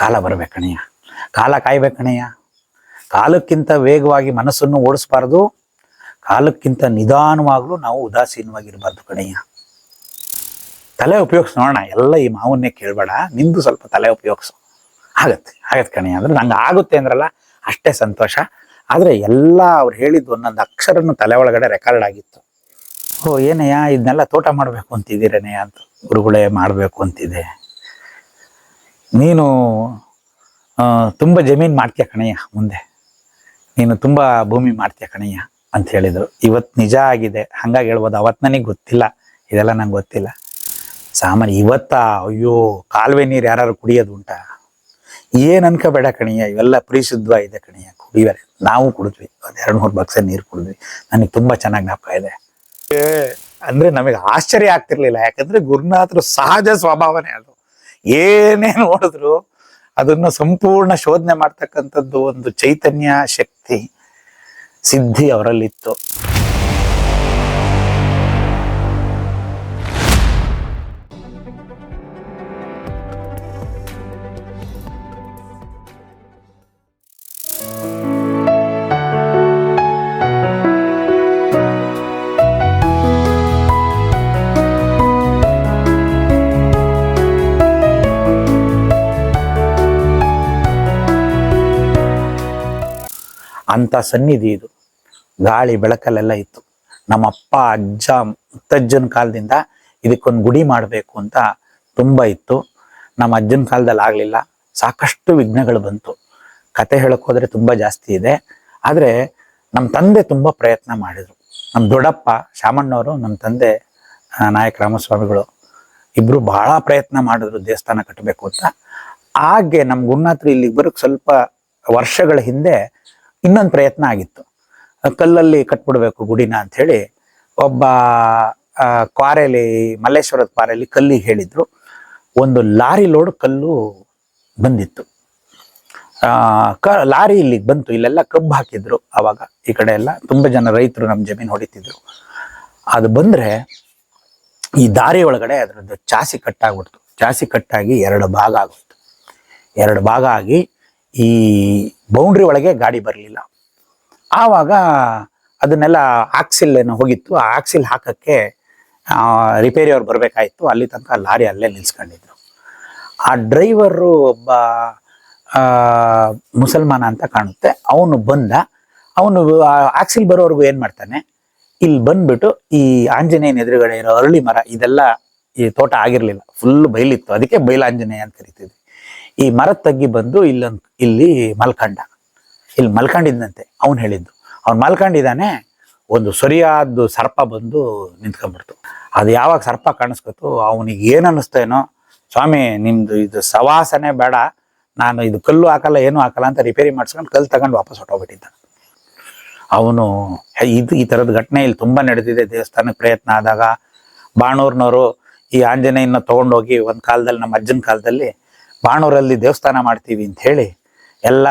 ಕಾಲ ಬರ್ಬೇಕಣಯ್ಯ, ಕಾಲ ಕಾಯ್ಬೇಕಣಯ್ಯ. ಕಾಲಕ್ಕಿಂತ ವೇಗವಾಗಿ ಮನಸ್ಸನ್ನು ಓಡಿಸ್ಬಾರ್ದು, ಕಾಲಕ್ಕಿಂತ ನಿಧಾನವಾಗ್ಲೂ ನಾವು ಉದಾಸೀನವಾಗಿರ್ಬಾರ್ದು ಕಣಯ್ಯ. ತಲೆ ಉಪಯೋಗಿಸ್ ನೋಡೋಣ, ಎಲ್ಲ ಈ ಮಾವನ್ನೇ ಕೇಳಬೇಡ, ನಿಂದು ಸ್ವಲ್ಪ ತಲೆ ಉಪಯೋಗಿಸು. ಆಗತ್ತೆ ಕಣಯ್ಯ. ಅಂದ್ರೆ ನಂಗೆ ಆಗುತ್ತೆ ಅಂದ್ರಲ್ಲ ಅಷ್ಟೇ ಸಂತೋಷ. ಆದರೆ ಎಲ್ಲ ಅವ್ರು ಹೇಳಿದ್ದು ಒಂದೊಂದು ಅಕ್ಷರನ್ನು ತಲೆ ಒಳಗಡೆ ರೆಕಾರ್ಡ್ ಆಗಿತ್ತು. ಓ ಏನಯ್ಯ ಇದನ್ನೆಲ್ಲ ತೋಟ ಮಾಡಬೇಕು ಅಂತಿದ್ದೀರನಯ್ಯ ಅಂತ. ಗುರುಗಳೇ ಮಾಡಬೇಕು ಅಂತಿದೆ. ನೀನು ತುಂಬ ಜಮೀನು ಮಾಡ್ತೀಯ ಕಣಯ್ಯ, ಮುಂದೆ ನೀನು ತುಂಬ ಭೂಮಿ ಮಾಡ್ತೀಯ ಕಣಯ್ಯ ಅಂತ ಹೇಳಿದರು. ಇವತ್ತು ನಿಜ ಆಗಿದೆ, ಹಂಗಾಗಿ ಹೇಳ್ಬೋದು. ಅವತ್ತು ನನಗೆ ಗೊತ್ತಿಲ್ಲ, ಇದೆಲ್ಲ ನಂಗೆ ಗೊತ್ತಿಲ್ಲ. ಸಾಮಾನ್ಯ ಇವತ್ತ ಅಯ್ಯೋ ಕಾಲುವೆ ನೀರು ಯಾರು ಕುಡಿಯೋದು ಉಂಟಾ? ಏನು ಅನ್ಕೋಬೇಡ ಕಣಯ್ಯ, ಇವೆಲ್ಲ ಪರಿಶುದ್ಧ ಇದೆ ಕಣಯ್ಯ, ಕುಡಿಯೋರೆ. ನಾವು ಕುಡಿದ್ವಿ, ಒಂದು 2-3 ಬಕ್ಸೆ ನೀರು ಕುಡಿದ್ವಿ. ನನಗೆ ತುಂಬ ಚೆನ್ನಾಗಿ ಜ್ಞಾಪಕ ಇದೆ. ಅಂದರೆ ನಮಗೆ ಆಶ್ಚರ್ಯ ಆಗ್ತಿರ್ಲಿಲ್ಲ, ಯಾಕಂದರೆ ಗುರುನಾಥರು ಸಹಜ ಸ್ವಭಾವನೆ ಅದು. ಏನೇ ನೋಡಿದ್ರು ಅದನ್ನು ಸಂಪೂರ್ಣ ಶೋಧನೆ ಮಾಡ್ತಕ್ಕಂಥದ್ದು ಒಂದು ಚೈತನ್ಯ ಶಕ್ತಿ ಸಿದ್ಧಿ ಅವರಲ್ಲಿತ್ತು. ಅಂಥ ಸನ್ನಿಧಿ ಇದು. ಗಾಳಿ ಬೆಳಕಲ್ಲೆಲ್ಲ ಇತ್ತು. ನಮ್ಮ ಅಪ್ಪ ಅಜ್ಜ ಮುತ್ತಜ್ಜನ ಕಾಲದಿಂದ ಇದಕ್ಕೊಂದು ಗುಡಿ ಮಾಡಬೇಕು ಅಂತ ತುಂಬ ಇತ್ತು. ನಮ್ಮ ಅಜ್ಜನ ಕಾಲದಲ್ಲಿ ಆಗಲಿಲ್ಲ, ಸಾಕಷ್ಟು ವಿಘ್ನಗಳು ಬಂತು. ಕತೆ ಹೇಳಕ್ಕೆ ಹೋದರೆ ತುಂಬ ಜಾಸ್ತಿ ಇದೆ. ಆದರೆ ನಮ್ಮ ತಂದೆ ತುಂಬ ಪ್ರಯತ್ನ ಮಾಡಿದರು. ನಮ್ಮ ದೊಡ್ಡಪ್ಪ ಶಾಮಣ್ಣವರು, ನಮ್ಮ ತಂದೆ ನಾಯಕ ರಾಮಸ್ವಾಮಿಗಳು ಇಬ್ಬರು ಬಹಳ ಪ್ರಯತ್ನ ಮಾಡಿದ್ರು ದೇವಸ್ಥಾನ ಕಟ್ಟಬೇಕು ಅಂತ. ಹಾಗೆ ನಮ್ಮ ಗುರುನಾಥರು ಇಲ್ಲಿಗೆ ಬರೋಕ್ಕೆ ಸ್ವಲ್ಪ ವರ್ಷಗಳ ಹಿಂದೆ ಇನ್ನೊಂದು ಪ್ರಯತ್ನ ಆಗಿತ್ತು. ಕಲ್ಲಲ್ಲಿ ಕಟ್ಬಿಡ್ಬೇಕು ಗುಡಿನ ಅಂಥೇಳಿ ಒಬ್ಬ ಕ್ವಾರೆಯಲ್ಲಿ, ಮಲ್ಲೇಶ್ವರದ ಕ್ವಾರೆಯಲ್ಲಿ ಕಲ್ಲಿಗೆ ಹೇಳಿದ್ರು. ಒಂದು ಲಾರಿ ಲೋಡ್ ಕಲ್ಲು ಬಂದಿತ್ತು. ಲಾರಿ ಇಲ್ಲಿಗೆ ಬಂತು. ಇಲ್ಲೆಲ್ಲ ಕಬ್ಬು ಹಾಕಿದ್ರು ಆವಾಗ. ಈ ಕಡೆ ಎಲ್ಲ ತುಂಬ ಜನ ರೈತರು ನಮ್ಮ ಜಮೀನು ಹೊಡಿತಿದ್ರು. ಅದು ಬಂದರೆ ಈ ದಾರಿ ಒಳಗಡೆ ಅದರದ್ದು ಚಾಸಿ ಕಟ್ಟಾಗ್ಬಿಡ್ತು. ಚಾಸಿ ಕಟ್ಟಾಗಿ 2 ಭಾಗ ಆಗೋಯ್ತು. 2 ಭಾಗ ಆಗಿ ಈ ಬೌಂಡ್ರಿ ಒಳಗೆ ಗಾಡಿ ಬರಲಿಲ್ಲ. ಆವಾಗ ಅದನ್ನೆಲ್ಲ ಆಕ್ಸಿಲ್ ಏನೋ ಹೋಗಿತ್ತು. ಆ ಆಕ್ಸಿಲ್ ಹಾಕಕ್ಕೆ ರಿಪೇರಿ ಅವ್ರು ಬರಬೇಕಾಯಿತು. ಅಲ್ಲಿ ತನಕ ಲಾರಿ ಅಲ್ಲೇ ನಿಲ್ಸ್ಕೊಂಡಿದ್ರು. ಆ ಡ್ರೈವರು ಒಬ್ಬ ಮುಸಲ್ಮಾನ ಅಂತ ಕಾಣುತ್ತೆ. ಅವನು ಬಂದ. ಅವನು ಆಕ್ಸಿಲ್ ಬರೋವರೆಗೂ ಏನು ಮಾಡ್ತಾನೆ, ಇಲ್ಲಿ ಬಂದ್ಬಿಟ್ಟು ಈ ಆಂಜನೇಯನ ಎದುರುಗಡೆ ಇರೋ ಅರಳಿ ಮರ, ಇದೆಲ್ಲ ಈ ತೋಟ ಆಗಿರಲಿಲ್ಲ, ಫುಲ್ ಬಯಲಿತ್ತು. ಅದಕ್ಕೆ ಬಯಲಾಂಜನೇಯ ಅಂತ ಕರಿತಿದ್ವಿ. ಈ ಮರದ ತಗ್ಗಿ ಬಂದು ಇಲ್ಲಿ ಮಲ್ಕಂಡ. ಇಲ್ಲಿ ಮಲ್ಕೊಂಡಿದ್ದಂತೆ. ಅವ್ನು ಹೇಳಿದ್ದು, ಅವ್ನು ಮಲ್ಕೊಂಡಿದ್ದಾನೆ. ಒಂದು ಸರಿಯಾದ ಸರ್ಪ ಬಂದು ನಿಂತ್ಕೊಂಡ್ಬಿಡ್ತು. ಅದು ಯಾವಾಗ ಸರ್ಪ ಕಾಣಿಸ್ಕೊತು, ಅವನಿಗೆ ಏನು ಅನ್ನಿಸ್ತೇನೋ, ಸ್ವಾಮಿ ನಿಮ್ದು ಇದು ಸವಾಸನೆ ಬೇಡ, ನಾನು ಇದು ಕಲ್ಲು ಹಾಕಲ್ಲ ಏನೂ ಹಾಕಲ್ಲ ಅಂತ ರಿಪೇರಿ ಮಾಡಿಸ್ಕೊಂಡು ಕಲ್ಲು ತಗೊಂಡು ವಾಪಸ್ ಹೊಟ್ಟೋಗ್ಬಿಟ್ಟಿದ್ದ. ಅವನು ಈ ಥರದ ಘಟನೆ ಇಲ್ಲಿ ತುಂಬ ನಡೆದಿದೆ. ದೇವಸ್ಥಾನಕ್ಕೆ ಪ್ರಯತ್ನ ಆದಾಗ ಬಾಣೂರ್ನವರು ಈ ಆಂಜನೇಯನ ತೊಗೊಂಡೋಗಿ ಒಂದು ಕಾಲದಲ್ಲಿ, ನಮ್ಮ ಅಜ್ಜನ ಕಾಲದಲ್ಲಿ, ಬಾಣೂರಲ್ಲಿ ದೇವಸ್ಥಾನ ಮಾಡ್ತೀವಿ ಅಂತ ಹೇಳಿ ಎಲ್ಲ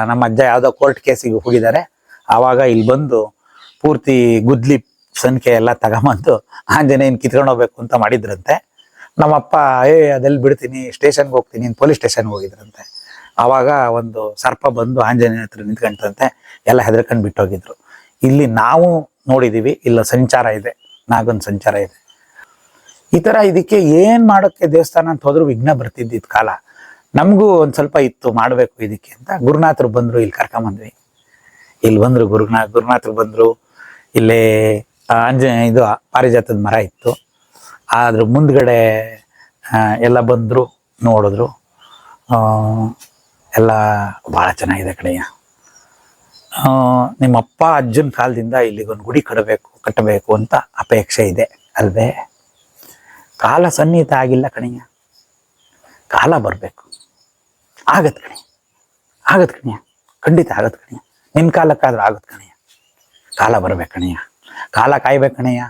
ನಮ್ಮ ಅಜ್ಜ ಯಾವುದೋ ಕೋರ್ಟ್ ಕೇಸಿಗೆ ಹೋಗಿದ್ದಾರೆ. ಆವಾಗ ಇಲ್ಲಿ ಬಂದು ಪೂರ್ತಿ ಗುದ್ಲಿ ಸಂಖ್ಯೆ ಎಲ್ಲ ತಗೊಂಬಂದು ಆಂಜನೇಯನ ಕಿತ್ಕೊಂಡು ಹೋಗ್ಬೇಕು ಅಂತ ಮಾಡಿದ್ರಂತೆ. ನಮ್ಮಪ್ಪ ಅದೆಲ್ಲಿ ಬಿಡ್ತೀನಿ, ಸ್ಟೇಷನ್ಗೆ ಹೋಗ್ತೀನಿ, ಪೊಲೀಸ್ ಸ್ಟೇಷನ್ಗೆ ಹೋಗಿದ್ರಂತೆ. ಆವಾಗ ಒಂದು ಸರ್ಪ ಬಂದು ಆಂಜನೇಯನ ಹತ್ರ ನಿಂತ್ಕೊಂಡಂತೆ. ಎಲ್ಲ ಹೆದರ್ಕೊಂಡು ಬಿಟ್ಟೋಗಿದ್ರು. ಇಲ್ಲಿ ನಾವು ನೋಡಿದ್ದೀವಿ, ಇಲ್ಲ ಸಂಚಾರ ಇದೆ, ನಾಗೊಂದು ಸಂಚಾರ ಇದೆ. ಈ ಥರ ಇದಕ್ಕೆ ಏನು ಮಾಡೋಕ್ಕೆ ದೇವಸ್ಥಾನ ಅಂತ ಹೋದ್ರು ವಿಘ್ನ ಬರ್ತಿದ್ದಿದ್ದು ಕಾಲ. ನಮಗೂ ಒಂದು ಸ್ವಲ್ಪ ಇತ್ತು ಮಾಡಬೇಕು ಇದಕ್ಕೆ ಅಂತ. ಗುರುನಾಥರು ಬಂದರು, ಇಲ್ಲಿ ಕರ್ಕೊಂಬಂದ್ವಿ. ಇಲ್ಲಿ ಬಂದರು ಗುರುನಾಥರು ಬಂದರು. ಇಲ್ಲೇ ಇದು ಪಾರಿಜಾತದ ಮರ ಇತ್ತು. ಅದ್ರ ಮುಂದ್ಗಡೆ ಎಲ್ಲ ಬಂದರು, ನೋಡಿದ್ರು. ಎಲ್ಲ ಭಾಳ ಚೆನ್ನಾಗಿದೆ ಕಡೆಯ. ನಿಮ್ಮಪ್ಪ ಅಜ್ಜನ ಕಾಲದಿಂದ ಇಲ್ಲಿಗೊಂದು ಗುಡಿ ಕಟ್ಟಬೇಕು ಅಂತ ಅಪೇಕ್ಷೆ ಇದೆ ಅಲ್ವೇ? ಕಾಲ ಸನ್ನಿಹಿತ ಆಗಿಲ್ಲ ಕಣಯ್ಯ. ಕಾಲ ಬರಬೇಕು. ಆಗತ್ತೆ ಕಣಯ್ಯ, ಖಂಡಿತ ಆಗತ್ತೆ ಕಣಯ್ಯ. ನಿನ್ನ ಕಾಲಕ್ಕಾದ್ರೂ ಆಗತ್ತೆ ಕಣಯ್ಯ. ಕಾಲ ಬರ್ಬೇಕು ಕಣಯ್ಯ, ಕಾಲ ಕಾಯ್ಬೇಕು ಕಣಯ್ಯ.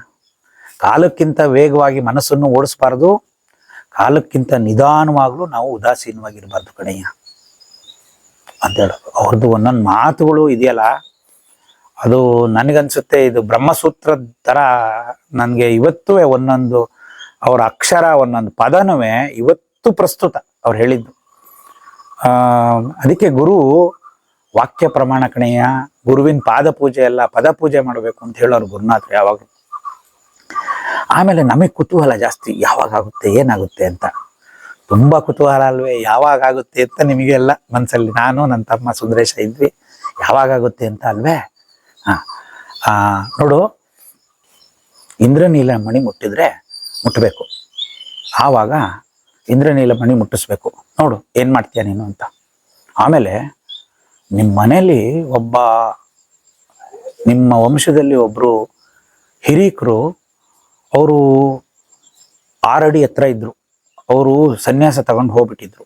ಕಾಲಕ್ಕಿಂತ ವೇಗವಾಗಿ ಮನಸ್ಸನ್ನು ಓಡಿಸ್ಬಾರ್ದು, ಕಾಲಕ್ಕಿಂತ ನಿಧಾನವಾಗ್ಲೂ ನಾವು ಉದಾಸೀನವಾಗಿರ್ಬಾರ್ದು ಕಣಯ್ಯ ಅಂತ ಹೇಳೋದು. ಅವ್ರದ್ದು ಒಂದೊಂದು ಮಾತುಗಳು ಇದೆಯಲ್ಲ, ಅದು ನನಗನ್ಸುತ್ತೆ ಇದು ಬ್ರಹ್ಮಸೂತ್ರದ ಥರ. ನನಗೆ ಇವತ್ತೂ ಒಂದೊಂದು ಅವರ ಅಕ್ಷರ, ಒಂದೊಂದು ಪದನೂ ಇವತ್ತು ಪ್ರಸ್ತುತ ಅವ್ರು ಹೇಳಿದ್ದು. ಅದಕ್ಕೆ ಗುರು ವಾಕ್ಯ ಪ್ರಮಾಣ ಕಣಯ್ಯ, ಗುರುವಿನ ಪಾದ ಪೂಜೆ ಎಲ್ಲ ಪದ ಪೂಜೆ ಮಾಡಬೇಕು ಅಂತ ಹೇಳೋರು ಗುರುನಾಥರು ಯಾವಾಗ. ಆಮೇಲೆ ನಮಗೆ ಕುತೂಹಲ ಜಾಸ್ತಿ, ಯಾವಾಗ ಆಗುತ್ತೆ ಏನಾಗುತ್ತೆ ಅಂತ. ತುಂಬಾ ಕುತೂಹಲ ಅಲ್ವೇ, ಯಾವಾಗ ಆಗುತ್ತೆ ಅಂತ ನಿಮಗೆಲ್ಲ ಮನ್ಸಲ್ಲಿ. ನಾನು ನನ್ನ ತಮ್ಮ ಸುಂದರೇಶ ಇದ್ವಿ, ಯಾವಾಗ ಆಗುತ್ತೆ ಅಂತ ಅಲ್ವೇ. ನೋಡು, ಇಂದ್ರನೀಲ ಮಣಿ ಮುಟ್ಟಬೇಕು. ಆವಾಗ ಇಂದ್ರನೀಲ ಮಣಿ ಮುಟ್ಟಿಸ್ಬೇಕು. ನೋಡು ಏನ್ ಮಾಡ್ತೀಯ ನೀನು ಅಂತ. ಆಮೇಲೆ ನಿಮ್ಮ ಮನೇಲಿ ನಿಮ್ಮ ವಂಶದಲ್ಲಿ ಒಬ್ರು ಹಿರೀಕರು, ಅವರು 6 ಅಡಿ ಎತ್ತರ ಇದ್ರು. ಅವರು ಸನ್ಯಾಸ ತಗೊಂಡು ಹೋಗ್ಬಿಟ್ಟಿದ್ರು.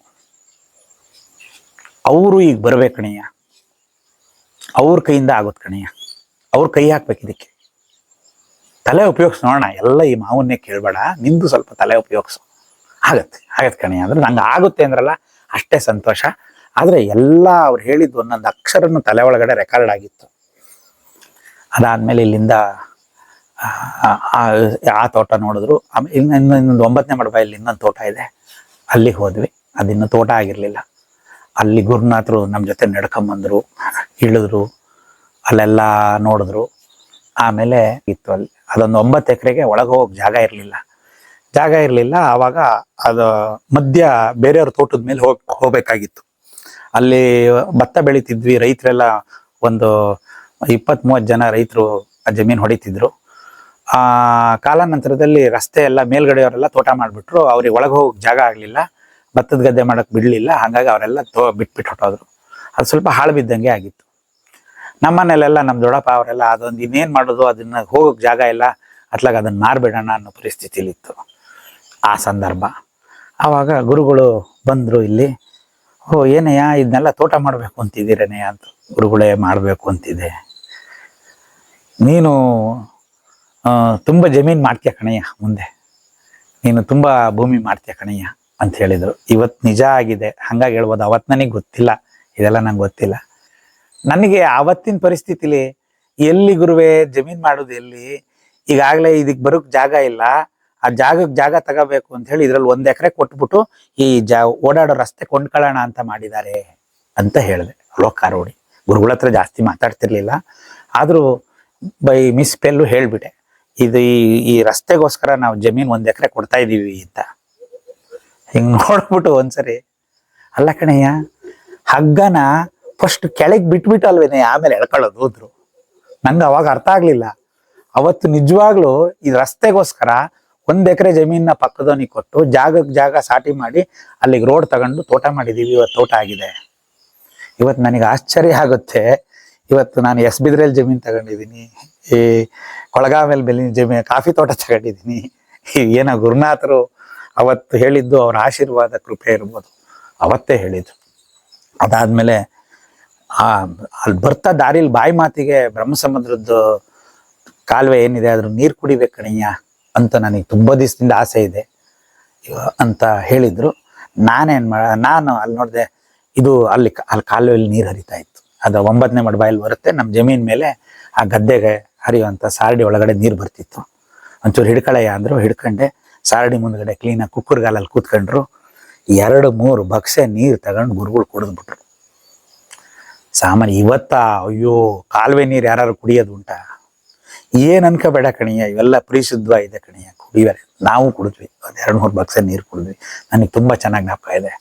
ಅವರು ಈಗ ಬರ್ಬೇಕು ಕಣಯ್ಯ, ಅವ್ರ ಕೈಯಿಂದ ಆಗುತ್ತೆ ಕಣಯ್ಯ. ಅವ್ರ ಕೈ ಹಾಕ್ಬೇಕು ಇದಕ್ಕೆ. ತಲೆ ಉಪಯೋಗಿಸ್ ನೋಡೋಣ. ಎಲ್ಲ ಈ ಮಾವನ್ನೇ ಕೇಳಬೇಡ, ನಿಂದು ಸ್ವಲ್ಪ ತಲೆ ಉಪಯೋಗಿಸು. ಆಗತ್ತೆ ಕಣಯ್ಯ ಅಂದ್ರೆ ನಂಗೆ ಆಗುತ್ತೆ ಅಂದ್ರಲ್ಲ, ಅಷ್ಟೇ ಸಂತೋಷ. ಆದ್ರೆ ಎಲ್ಲ ಅವ್ರು ಹೇಳಿದ್ದು ಒಂದೊಂದು ಅಕ್ಷರನು ತಲೆ ಒಳಗಡೆ ರೆಕಾರ್ಡ್ ಆಗಿತ್ತು. ಅದಾದ್ಮೇಲೆ ಇಲ್ಲಿಂದ ಆ ತೋಟ ನೋಡಿದ್ರು. ಆಮೇಲೆ ಇನ್ನೊಂದು 9ನೇ ಮಡಬಾಯಲ್ಲಿ ಇನ್ನೊಂದು ತೋಟ ಇದೆ, ಅಲ್ಲಿಗೆ ಹೋದ್ವಿ. ಅದಿನ್ನು ತೋಟ ಆಗಿರ್ಲಿಲ್ಲ. ಅಲ್ಲಿ ಗುರುನಾಥರು ನಮ್ಮ ಜೊತೆ ನಡ್ಕೊಂಬಂದ್ರು, ಇಳಿದ್ರು, ಅಲ್ಲೆಲ್ಲ ನೋಡಿದ್ರು. ಆಮೇಲೆ ಇತ್ತು ಅಲ್ಲಿ ಅದೊಂದು 9 ಎಕರೆಗೆ ಒಳಗೆ ಹೋಗಕ್ಕೆ ಜಾಗ ಇರಲಿಲ್ಲ. ಆವಾಗ ಅದು ಮಧ್ಯ ಬೇರೆಯವ್ರ ತೋಟದ ಮೇಲೆ ಹೋಗ್ಬೇಕಾಗಿತ್ತು. ಅಲ್ಲಿ ಭತ್ತ ಬೆಳಿತಿದ್ವಿ. ರೈತರೆಲ್ಲ ಒಂದು 20-30 ಜನ ರೈತರು ಆ ಜಮೀನು ಹೊಡಿತಿದ್ರು. ಕಾಲಾನಂತರದಲ್ಲಿ ರಸ್ತೆ ಎಲ್ಲ ಮೇಲ್ಗಡೆಯವರೆಲ್ಲ ತೋಟ ಮಾಡಿಬಿಟ್ರು. ಅವ್ರಿಗೆ ಒಳಗೆ ಹೋಗಕ್ಕೆ ಜಾಗ ಆಗಲಿಲ್ಲ, ಭತ್ತದ ಗದ್ದೆ ಮಾಡಕ್ಕೆ ಬಿಡಲಿಲ್ಲ. ಹಾಗಾಗಿ ಅವರೆಲ್ಲ ಬಿಟ್ಬಿಟ್ಟು ಹೊಟ್ಟೋದ್ರು. ಅದು ಸ್ವಲ್ಪ ಹಾಳು ಬಿದ್ದಂಗೆ ಆಗಿತ್ತು. ನಮ್ಮನೇಲೆಲ್ಲ ನಮ್ಮ ದೊಡ್ಡಪ್ಪ ಅವರೆಲ್ಲ ಅದೊಂದು ಇನ್ನೇನು ಮಾಡೋದು, ಅದನ್ನ ಹೋಗಕ್ಕೆ ಜಾಗ ಇಲ್ಲ, ಅತ್ಲಾಗ ಅದನ್ನ ಮಾರ್ಬಿಡೋಣ ಅನ್ನೋ ಪರಿಸ್ಥಿತಿಲಿತ್ತು ಆ ಸಂದರ್ಭ. ಆವಾಗ ಗುರುಗಳು ಬಂದರು ಇಲ್ಲಿ. ಏನಯ್ಯ ಇದನ್ನೆಲ್ಲ ತೋಟ ಮಾಡಬೇಕು ಅಂತಿದ್ದೀರನಯ್ಯ ಅಂತ. ಗುರುಗಳೇ ಮಾಡಬೇಕು ಅಂತಿದೆ, ನೀನು ತುಂಬ ಜಮೀನು ಮಾಡ್ತೀಯ ಕಣಯ್ಯ, ಮುಂದೆ ನೀನು ತುಂಬ ಭೂಮಿ ಮಾಡ್ತೀಯ ಕಣಯ್ಯ ಅಂತ ಹೇಳಿದರು. ಇವತ್ತು ನಿಜ ಆಗಿದೆ, ಹಂಗಾಗಿ ಹೇಳ್ಬೋದು. ಅವತ್ತು ನನಗೆ ಗೊತ್ತಿಲ್ಲ, ಇದೆಲ್ಲ ನಂಗೆ ಗೊತ್ತಿಲ್ಲ. ನನಗೆ ಆವತ್ತಿನ ಪರಿಸ್ಥಿತಿಲಿ ಎಲ್ಲಿ ಗುರುವೇ ಜಮೀನು ಮಾಡೋದು ಎಲ್ಲಿ, ಈಗಾಗಲೇ ಇದಕ್ಕೆ ಬರೋಕ್ಕೆ ಜಾಗ ಇಲ್ಲ, ಆ ಜಾಗಕ್ಕೆ ಜಾಗ ತಗೋಬೇಕು ಅಂತ ಹೇಳಿ ಇದ್ರಲ್ಲಿ 1 ಎಕರೆ ಕೊಟ್ಬಿಟ್ಟು ಈ ಓಡಾಡೋ ರಸ್ತೆ ಕೊಂಡ್ಕೊಳ್ಳೋಣ ಅಂತ ಮಾಡಿದ್ದಾರೆ ಅಂತ ಹೇಳಿದೆ. ಲೋಕಾರೋಡಿ ಗುರುಗಳ ಹತ್ರ ಜಾಸ್ತಿ ಮಾತಾಡ್ತಿರ್ಲಿಲ್ಲ, ಆದರೂ ಬೈ ಮಿಸ್ ಪೆಲ್ಲು ಹೇಳ್ಬಿಟ್ಟೆ, ಇದು ಈ ರಸ್ತೆಗೋಸ್ಕರ ನಾವು ಜಮೀನು 1 ಎಕರೆ ಕೊಡ್ತಾ ಇದ್ದೀವಿ ಅಂತ. ಹಿಂಗೆ ನೋಡ್ಬಿಟ್ಟು ಒಂದ್ಸರಿ, ಅಲ್ಲ ಕಣಯ್ಯ, ಹಗ್ಗನ ಫಸ್ಟ್ ಕೆಳಗೆ ಬಿಟ್ಬಿಟ್ಟು ಅಲ್ವೇನೆ ಆಮೇಲೆ ಎಳ್ಕೊಳ್ಳೋದು ಹೋದ್ರು. ನಂಗೆ ಅವಾಗ ಅರ್ಥ ಆಗ್ಲಿಲ್ಲ. ಅವತ್ತು ನಿಜವಾಗ್ಲೂ ಈ ರಸ್ತೆಗೋಸ್ಕರ 1 ಎಕರೆ ಜಮೀನ ಪಕ್ಕದವನಿಗೆ ಕೊಟ್ಟು ಜಾಗಕ್ಕೆ ಜಾಗ ಸಾಟಿ ಮಾಡಿ ಅಲ್ಲಿಗೆ ರೋಡ್ ತಗೊಂಡು ತೋಟ ಮಾಡಿದೀವಿ. ಇವತ್ತು ತೋಟ ಆಗಿದೆ. ಇವತ್ತು ನನಗೆ ಆಶ್ಚರ್ಯ ಆಗುತ್ತೆ. ಇವತ್ತು ನಾನು ಬಿದ್ರಲ್ಲಿ ಜಮೀನು ತಗೊಂಡಿದ್ದೀನಿ, ಈ ಕೊಳಗಾಮೇಲೆ ಜಮೀನು ಕಾಫಿ ತೋಟ ತಗೊಂಡಿದ್ದೀನಿ. ಏನೋ ಗುರುನಾಥರು ಅವತ್ತು ಹೇಳಿದ್ದು ಅವ್ರ ಆಶೀರ್ವಾದ ಕೃಪೆ ಇರ್ಬೋದು, ಅವತ್ತೇ ಹೇಳಿದ್ದು. ಅದಾದ್ಮೇಲೆ ಅಲ್ಲಿ ಬರ್ತಾ ದಾರಿಲಿ ಬಾಯಿ ಮಾತಿಗೆ ಬ್ರಹ್ಮಸಮುದ್ರದ್ದು ಕಾಲುವೆ ಏನಿದೆ ಅದ್ರ ನೀರು ಕುಡಿಬೇಕು ಕಣಯ್ಯ ಅಂತ ನನಗೆ ತುಂಬ ದಿವಸದಿಂದ ಆಸೆ ಇದೆ ಅಂತ ಹೇಳಿದ್ರು. ನಾನು ಅಲ್ಲಿ ನೋಡಿದೆ, ಇದು ಅಲ್ಲಿ ಕಾಲುವೆಯಲ್ಲಿ ನೀರು ಹರಿತಾ ಇತ್ತು. ಅದು 9ನೇ ಮಡಬಾಯಲ್ಲಿ ಬರುತ್ತೆ. ನಮ್ಮ ಜಮೀನ್ ಮೇಲೆ ಆ ಗದ್ದೆಗೆ ಹರಿಯುವಂಥ ಸಾರಡಿ ಒಳಗಡೆ ನೀರು ಬರ್ತಿತ್ತು. ಒಂಚೂರು ಹಿಡ್ಕಳಯ್ಯ ಅಂದರು, ಹಿಡ್ಕೊಂಡೆ. ಸಾರಡಿ ಮುಂದ್ಗಡೆ ಕ್ಲೀನಾಗಿ ಕುಕ್ಕರ್ಗಾಲಲ್ಲಿ ಕೂತ್ಕೊಂಡ್ರು. 2-3 ಬಕ್ಸೆ ನೀರು ತಗೊಂಡು ಗುರುಗಳು ಕುಡಿದ್ಬಿಟ್ರು. ಸಾಮಾನ್ಯ ಇವತ್ತ ಅಯ್ಯೋ ಕಾಲುವೆ ನೀರು ಯಾರು ಕುಡಿಯೋದು ಉಂಟಾ? ಏನ್ ಅನ್ಕೋಬೇಡ ಕಣಯ್ಯ, ಇವೆಲ್ಲ ಪರಿಶುದ್ಧವಾಗಿದೆ ಕಣಯ್ಯ, ಕುಡಿಯೋರೆ. ನಾವು ಕುಡಿದ್ವಿ, 2-3 ಬಕ್ಸೆ ನೀರು ಕುಡಿದ್ವಿ. ನನಗೆ ತುಂಬ ಚೆನ್ನಾಗಿ ಜ್ಞಾಪಕ ಇದೆ.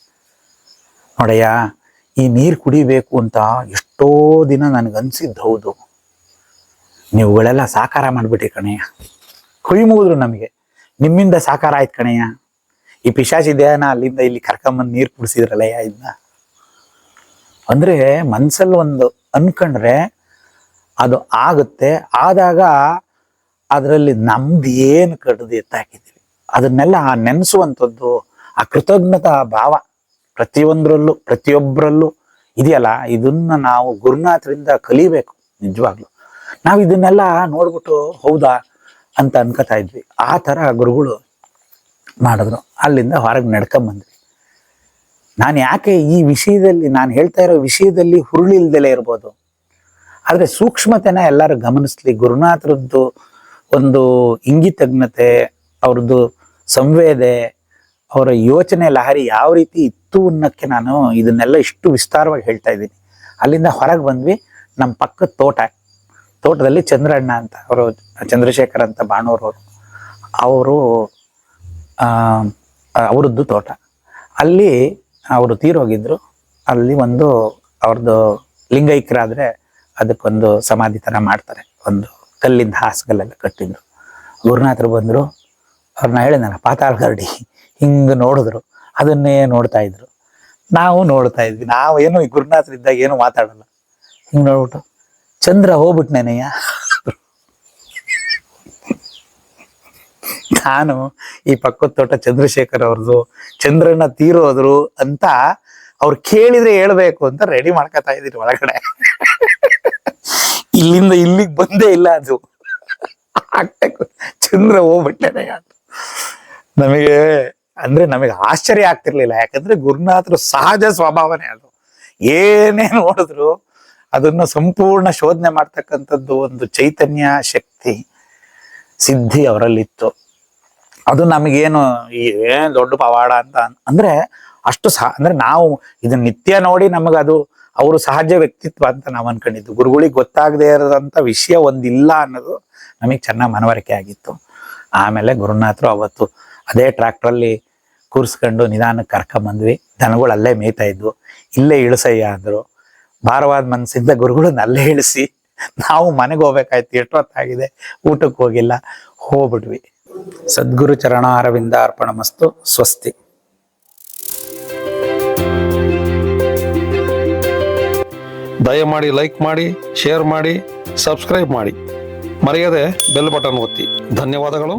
ನೋಡಯ್ಯ, ಈ ನೀರು ಕುಡಿಬೇಕು ಅಂತ ಎಷ್ಟೋ ದಿನ ನನಗನ್ಸಿದ್ದು ಹೌದು. ನೀವುಗಳೆಲ್ಲ ಸಾಕಾರ ಮಾಡ್ಬಿಟ್ರಿ ಕಣಯ್ಯ, ಕುಯ್ ಮುಗಿದ್ರು ನಮಗೆ. ನಿಮ್ಮಿಂದ ಸಾಕಾರ ಆಯ್ತು ಕಣಯ್ಯ. ಈ ಪಿಶಾಚಿ ದೇಹನ ಅಲ್ಲಿಂದ ಇಲ್ಲಿ ಕರ್ಕೊಂಬಂದು ನೀರು ಕುಡಿಸಿದ್ರಲ್ಲಯ್ಯ ಇದನ್ನ. ಅಂದ್ರೆ ಮನ್ಸಲ್ಲಿ ಒಂದು ಅನ್ಕೊಂಡ್ರೆ ಅದು ಆಗುತ್ತೆ. ಆದಾಗ ಅದರಲ್ಲಿ ನಮ್ದು ಏನು ಕಡ್ದು ಎತ್ತಾಕಿದ್ದೀವಿ ಅದನ್ನೆಲ್ಲ ನೆನೆಸುವಂಥದ್ದು, ಆ ಕೃತಜ್ಞತಾ ಭಾವ ಪ್ರತಿಯೊಂದರಲ್ಲೂ ಪ್ರತಿಯೊಬ್ಬರಲ್ಲೂ ಇದೆಯಲ್ಲ. ಇದನ್ನ ನಾವು ಗುರುನಾಥರಿಂದ ಕಲಿಬೇಕು. ನಿಜವಾಗ್ಲು ನಾವು ಇದನ್ನೆಲ್ಲ ನೋಡ್ಬಿಟ್ಟು ಹೌದಾ ಅಂತ ಅನ್ಕೋತಾ ಇದ್ವಿ. ಆ ಥರ ಗುರುಗಳು ಮಾಡಿದ್ರು. ಅಲ್ಲಿಂದ ಹೊರಗೆ ನಡ್ಕೊಂಬಂದ್ವಿ. ನಾನು ಯಾಕೆ ಈ ವಿಷಯದಲ್ಲಿ, ನಾನು ಹೇಳ್ತಾ ಇರೋ ವಿಷಯದಲ್ಲಿ ಹುರುಳಿಲ್ದಲೇ ಇರ್ಬೋದು, ಆದರೆ ಸೂಕ್ಷ್ಮತೆನ ಎಲ್ಲರೂ ಗಮನಿಸ್ಲಿ. ಗುರುನಾಥರದ್ದು ಒಂದು ಇಂಗಿತಜ್ಞತೆ, ಅವ್ರದ್ದು ಸಂವೇದೆ, ಅವರ ಯೋಚನೆ ಲಹರಿ ಯಾವ ರೀತಿ ಇತ್ತು ಅನ್ನೋಕ್ಕೆ ನಾನು ಇದನ್ನೆಲ್ಲ ಇಷ್ಟು ವಿಸ್ತಾರವಾಗಿ ಹೇಳ್ತಾ ಇದ್ದೀನಿ. ಅಲ್ಲಿಂದ ಹೊರಗೆ ಬಂದ್ವಿ. ನಮ್ಮ ಪಕ್ಕದ ತೋಟದಲ್ಲಿ ಚಂದ್ರಣ್ಣ ಅಂತ ಅವರು, ಚಂದ್ರಶೇಖರ್ ಅಂತ ಬಾಣೂರವರು, ಅವರು ಅವರದ್ದು ತೋಟ. ಅಲ್ಲಿ ಅವರು ತೀರೋಗಿದ್ರು. ಅಲ್ಲಿ ಒಂದು ಅವ್ರದ್ದು ಲಿಂಗೈಕ್ಯರಾದರೆ ಅದಕ್ಕೊಂದು ಸಮಾಧಿ ಥರ ಮಾಡ್ತಾರೆ, ಒಂದು ಕಲ್ಲಿಂದ ಹಾಸುಗಲ್ಲೆಲ್ಲ ಕಟ್ಟಿದ್ರು. ಗುರುನಾಥರು ಬಂದರು, ಅವ್ರನ್ನ ಹೇಳಿದ್ನಲ್ಲ ಪಾತಾಳ ಗರಡಿ, ಹಿಂಗೆ ನೋಡಿದ್ರು, ಅದನ್ನೇ ನೋಡ್ತಾ ಇದ್ರು. ನಾವು ನೋಡ್ತಾ ಇದ್ವಿ. ನಾವೇನು ಈ ಗುರುನಾಥರಿದ್ದಾಗ ಏನು ಮಾತಾಡಲ್ಲ, ಹಿಂಗೆ ನೋಡ್ಬಿಟ್ಟು ಚಂದ್ರ ಹೋಗ್ಬಿಟ್ನೇನಯ್ಯ. ನಾನು ಈ ಪಕ್ಕದ ತೋಟ ಚಂದ್ರಶೇಖರ್ ಅವ್ರದ್ದು, ಚಂದ್ರಣ್ಣ ತೀರೋದ್ರು ಅಂತ ಅವ್ರು ಕೇಳಿದ್ರೆ ಹೇಳ್ಬೇಕು ಅಂತ ರೆಡಿ ಮಾಡ್ಕೊತಾ ಇದ್ದೀರಿ ಒಳಗಡೆ. ಇಲ್ಲಿಂದ ಇಲ್ಲಿಗೆ ಬಂದೇ ಇಲ್ಲ ಅದು. ಚಂದ್ರ ಹೋಗ್ಬಿಟ್ಲೇನಯ್ಯ. ನಮಗೆ ಅಂದ್ರೆ ನಮಗೆ ಆಶ್ಚರ್ಯ ಆಗ್ತಿರ್ಲಿಲ್ಲ, ಯಾಕಂದ್ರೆ ಗುರುನಾಥರು ಸಹಜ ಸ್ವಭಾವನೆ ಅದು. ಏನೇ ನೋಡಿದ್ರು ಅದನ್ನು ಸಂಪೂರ್ಣ ಶೋಧನೆ ಮಾಡ್ತಕ್ಕಂಥದ್ದು ಒಂದು ಚೈತನ್ಯ ಶಕ್ತಿ ಸಿದ್ಧಿ ಅವರಲ್ಲಿತ್ತು. ಅದು ನಮಗೇನು ಏನ್ ದೊಡ್ಡ ಪವಾಡ ಅಂತ ಅಂದ್ರೆ ಅಷ್ಟು ಅಂದ್ರೆ ನಾವು ಇದನ್ನ ನಿತ್ಯ ನೋಡಿ ನಮಗದು ಅವರು ಸಹಜ ವ್ಯಕ್ತಿತ್ವ ಅಂತ ನಾವು ಅನ್ಕೊಂಡಿದ್ದು. ಗುರುಗಳಿಗೆ ಗೊತ್ತಾಗದೇ ಇರೋದಂಥ ವಿಷಯ ಒಂದಿಲ್ಲ ಅನ್ನೋದು ನಮಗೆ ಚೆನ್ನಾಗಿ ಮನವರಿಕೆ ಆಗಿತ್ತು. ಆಮೇಲೆ ಗುರುನಾಥರು ಅವತ್ತು ಅದೇ ಟ್ರ್ಯಾಕ್ಟ್ರಲ್ಲಿ ಕೂರಿಸ್ಕೊಂಡು ನಿಧಾನಕ್ಕೆ ಕರ್ಕೊಂಬಂದ್ವಿ. ದನಗಳು ಅಲ್ಲೇ ಮೇಯ್ತಾ ಇದ್ವು. ಇಲ್ಲೇ ಇಳಿಸಯ್ಯ ಅಂದರು. ಭಾರವಾದ ಮನಸ್ಸಿಂದ ಗುರುಗಳನ್ನ ಅಲ್ಲೇ ಇಳಿಸಿ ನಾವು ಮನೆಗೆ ಹೋಗ್ಬೇಕಾಯ್ತು. ಎಷ್ಟೊತ್ತಾಗಿದೆ, ಊಟಕ್ಕೆ ಹೋಗಿಲ್ಲ, ಹೋಗ್ಬಿಟ್ವಿ. ಸದ್ಗುರು ಚರಣಾರವಿಂದ ಅರ್ಪಣಮಸ್ತು. ಸ್ವಸ್ತಿ. ದಯಮಾಡಿ ಲೈಕ್ ಮಾಡಿ, ಶೇರ್ ಮಾಡಿ, ಸಬ್ಸ್ಕ್ರೈಬ್ ಮಾಡಿ, ಮರೆಯದೆ ಬೆಲ್ ಬಟನ್ ಒತ್ತಿ. ಧನ್ಯವಾದಗಳು.